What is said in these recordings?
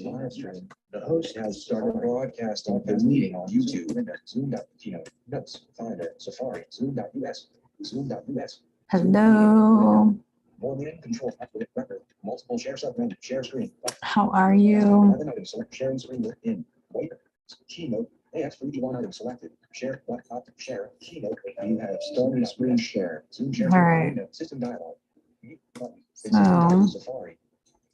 live stream. The host has started broadcasting the meeting on YouTube, Zoom.Keynote, Notes, Finder, Safari, Zoom.us, Zoom.us. Hello. More than control record, multiple share submenu, share screen. How are you? Select sharing screen in. Wait. Keynote. Ask for each one item selected. Share. Share. Keynote. You have started screen share. Zoom share. All right. System dialog. So, Safari.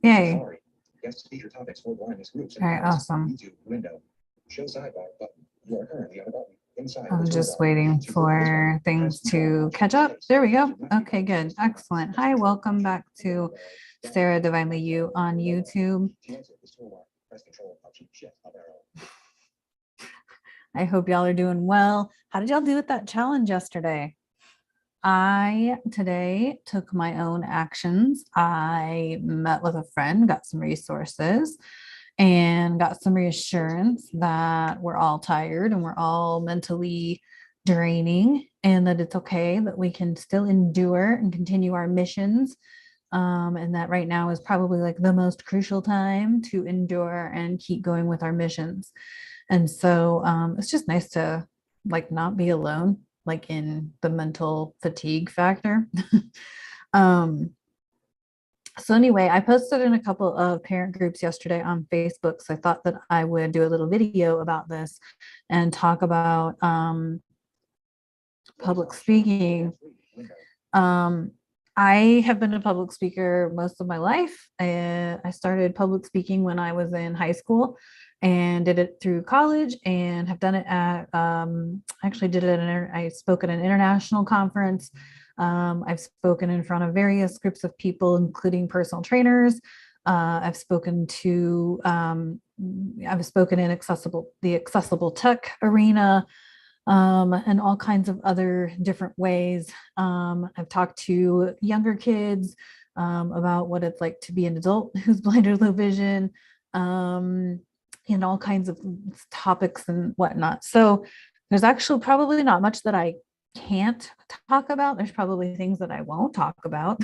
yay. Safari. Guest speaker topics for blindness groups. All right, awesome. YouTube window. Show sidebar button. You are currently on a button. I'm just waiting for things to catch up. There we go. Okay, good. Excellent. Hi, welcome back to Saradivinelyyou on YouTube. I hope y'all are doing well. How did y'all do with that challenge yesterday? I today took my own actions. I met with a friend, got some resources, and got some reassurance that we're all tired and we're all mentally draining, and that it's okay, that we can still endure and continue our missions. And that right now is probably like the most crucial time to endure and keep going with our missions. And so it's just nice to like not be alone, like in the mental fatigue factor. So anyway, I posted in a couple of parent groups yesterday on Facebook. So I thought that I would do a little video about this and talk about public speaking. I have been a public speaker most of my life. I started public speaking when I was in high school and did it through college, and have done it at, actually did it, I spoke at an international conference. I've spoken in front of various groups of people, including personal trainers. I've spoken in the accessible tech arena, and all kinds of other different ways. I've talked to younger kids about what it's like to be an adult who's blind or low vision, and all kinds of topics and whatnot. So there's actually probably not much that I can't talk about. There's probably things that I won't talk about.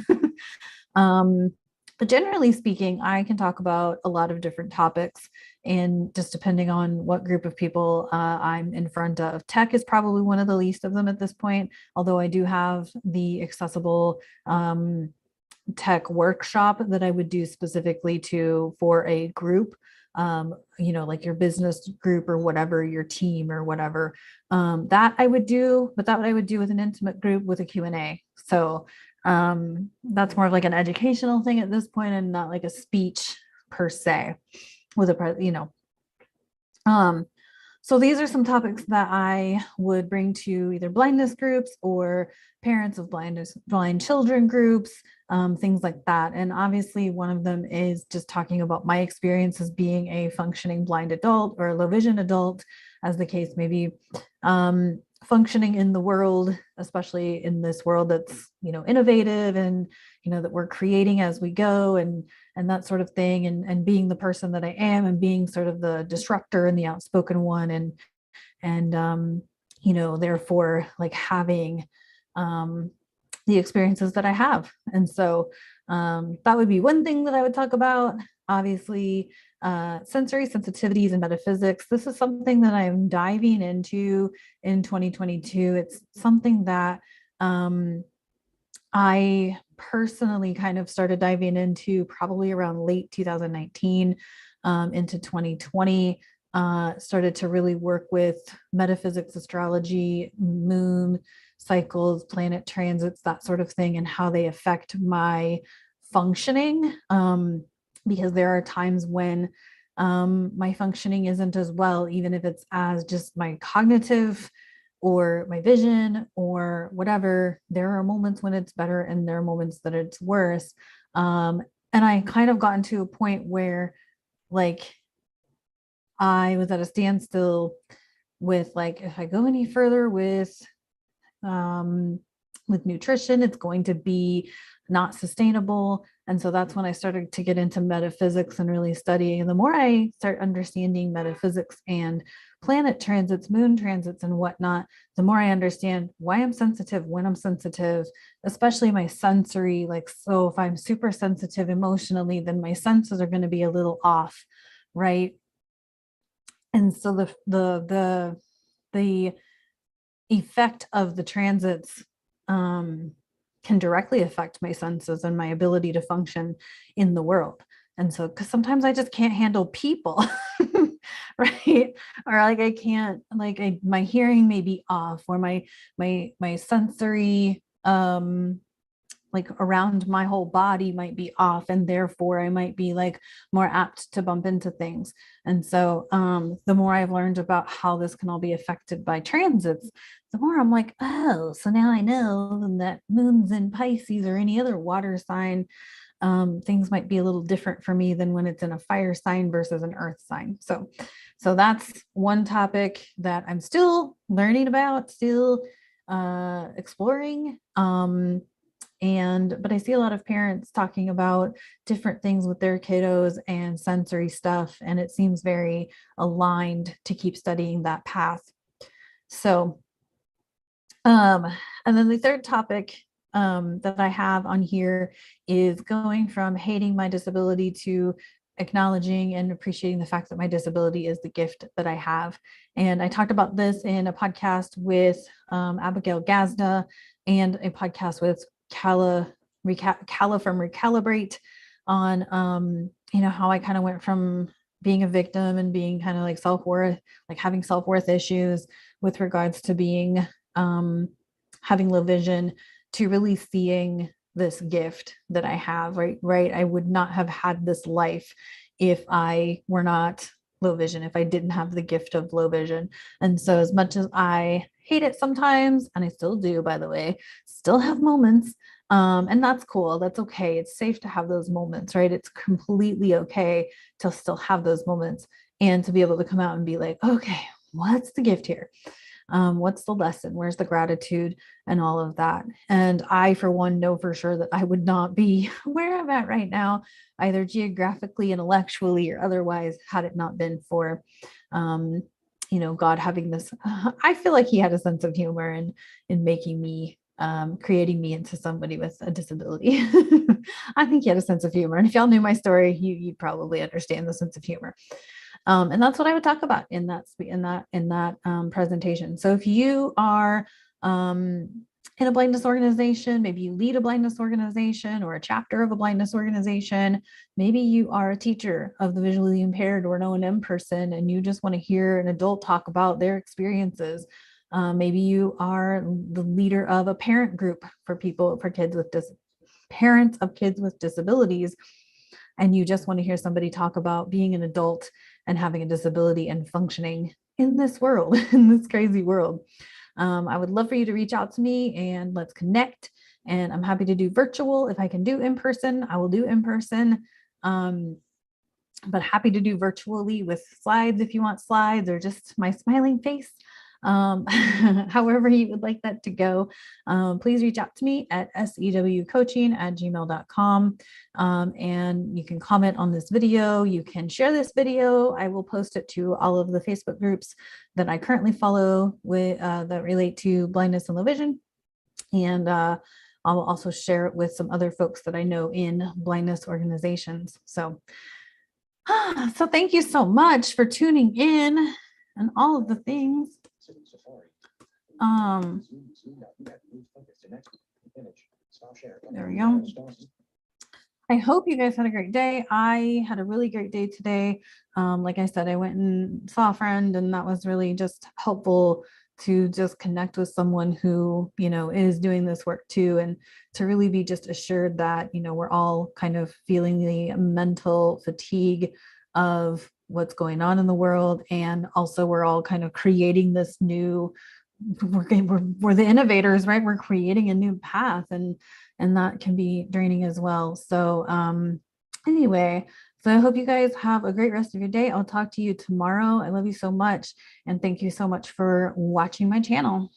But generally speaking, I can talk about a lot of different topics, and just depending on what group of people I'm in front of. Tech is probably one of the least of them at this point, although I do have the accessible tech workshop that I would do specifically for a group, like your business group or whatever, your team or whatever, that I would do, but that I would do with an intimate group with a Q&A. So that's more of like an educational thing at this point, and not like a speech per se with so these are some topics that I would bring to either blindness groups or parents of blind children groups, things like that. And obviously one of them is just talking about my experience as being a functioning blind adult or low vision adult, as the case may be, functioning in the world, especially in this world that's, innovative and, that we're creating as we go, and that sort of thing, and being the person that I am, and being sort of the disruptor and the outspoken one, and therefore like having the experiences that I have. And so that would be one thing that I would talk about. Obviously, sensory sensitivities and metaphysics. This is something that I'm diving into in 2022. It's something that I personally kind of started diving into probably around late 2019 into 2020. Started to really work with metaphysics, astrology, moon cycles, planet transits, that sort of thing, and how they affect my functioning. Because there are times when my functioning isn't as well, even if it's as just my cognitive or my vision or whatever. There are moments when it's better, and there are moments that it's worse. And I kind of gotten to a point where like I was at a standstill with like, if I go any further with nutrition, it's going to be not sustainable. And so that's when I started to get into metaphysics and really studying. And the more I start understanding metaphysics and planet transits, moon transits and whatnot, the more I understand why I'm sensitive, when I'm sensitive, especially my sensory. Like, so if I'm super sensitive emotionally, then my senses are going to be a little off, right? And so the effect of the transits can directly affect my senses and my ability to function in the world. And so, because sometimes I just can't handle people, right? Or like I can't, like my hearing may be off, or my sensory like around my whole body might be off, and therefore I might be like more apt to bump into things. And so the more I've learned about how this can all be affected by transits, the more I'm like, oh, so now I know that moon's in Pisces or any other water sign, things might be a little different for me than when it's in a fire sign versus an earth sign. So that's one topic that I'm still learning about, still exploring. But I see a lot of parents talking about different things with their kiddos and sensory stuff, and it seems very aligned to keep studying that path. So, and then the third topic that I have on here is going from hating my disability to acknowledging and appreciating the fact that my disability is the gift that I have. And I talked about this in a podcast with Abigail Gazda and a podcast with Calla from Recalibrate on, how I kind of went from being a victim and being kind of like self-worth, like having self-worth issues with regards to being, having low vision, to really seeing this gift that I have, right? I would not have had this life if I were not low vision, if I didn't have the gift of low vision. And so as much as I hate it sometimes, and I still do, by the way, still have moments, and that's cool. That's okay. It's safe to have those moments, right? It's completely okay to still have those moments and to be able to come out and be like, okay, what's the gift here? What's the lesson? Where's the gratitude and all of that? And I, for one, know for sure that I would not be where I'm at right now, either geographically, intellectually, or otherwise, had it not been for, God having this. I feel like he had a sense of humor in making me, creating me into somebody with a disability. I think he had a sense of humor. And if y'all knew my story, you'd probably understand the sense of humor. And that's what I would talk about in that presentation. So if you are in a blindness organization, maybe you lead a blindness organization or a chapter of a blindness organization, maybe you are a teacher of the visually impaired or an O&M person, and you just want to hear an adult talk about their experiences. Maybe you are the leader of a parent group for parents of kids with disabilities, and you just want to hear somebody talk about being an adult and having a disability and functioning in this world, in this crazy world. I would love for you to reach out to me and let's connect. And I'm happy to do virtual. If I can do in person, I will do in person. But happy to do virtually with slides if you want slides, or just my smiling face. However you would like that to go, please reach out to me at sewcoaching@gmail.com. And you can comment on this video. You can share this video. I will post it to all of the Facebook groups that I currently follow with that relate to blindness and low vision. And I will also share it with some other folks that I know in blindness organizations. So thank you so much for tuning in and all of the things. There we go. I hope you guys had a great day. I had a really great day today. Like I said, I went and saw a friend, and that was really just helpful to just connect with someone who, is doing this work too, and to really be just assured that, we're all kind of feeling the mental fatigue of what's going on in the world. And also we're all kind of creating this new, we're the innovators, right? We're creating a new path, and that can be draining as well. So anyway, so I hope you guys have a great rest of your day. I'll talk to you tomorrow. I love you so much. And thank you so much for watching my channel.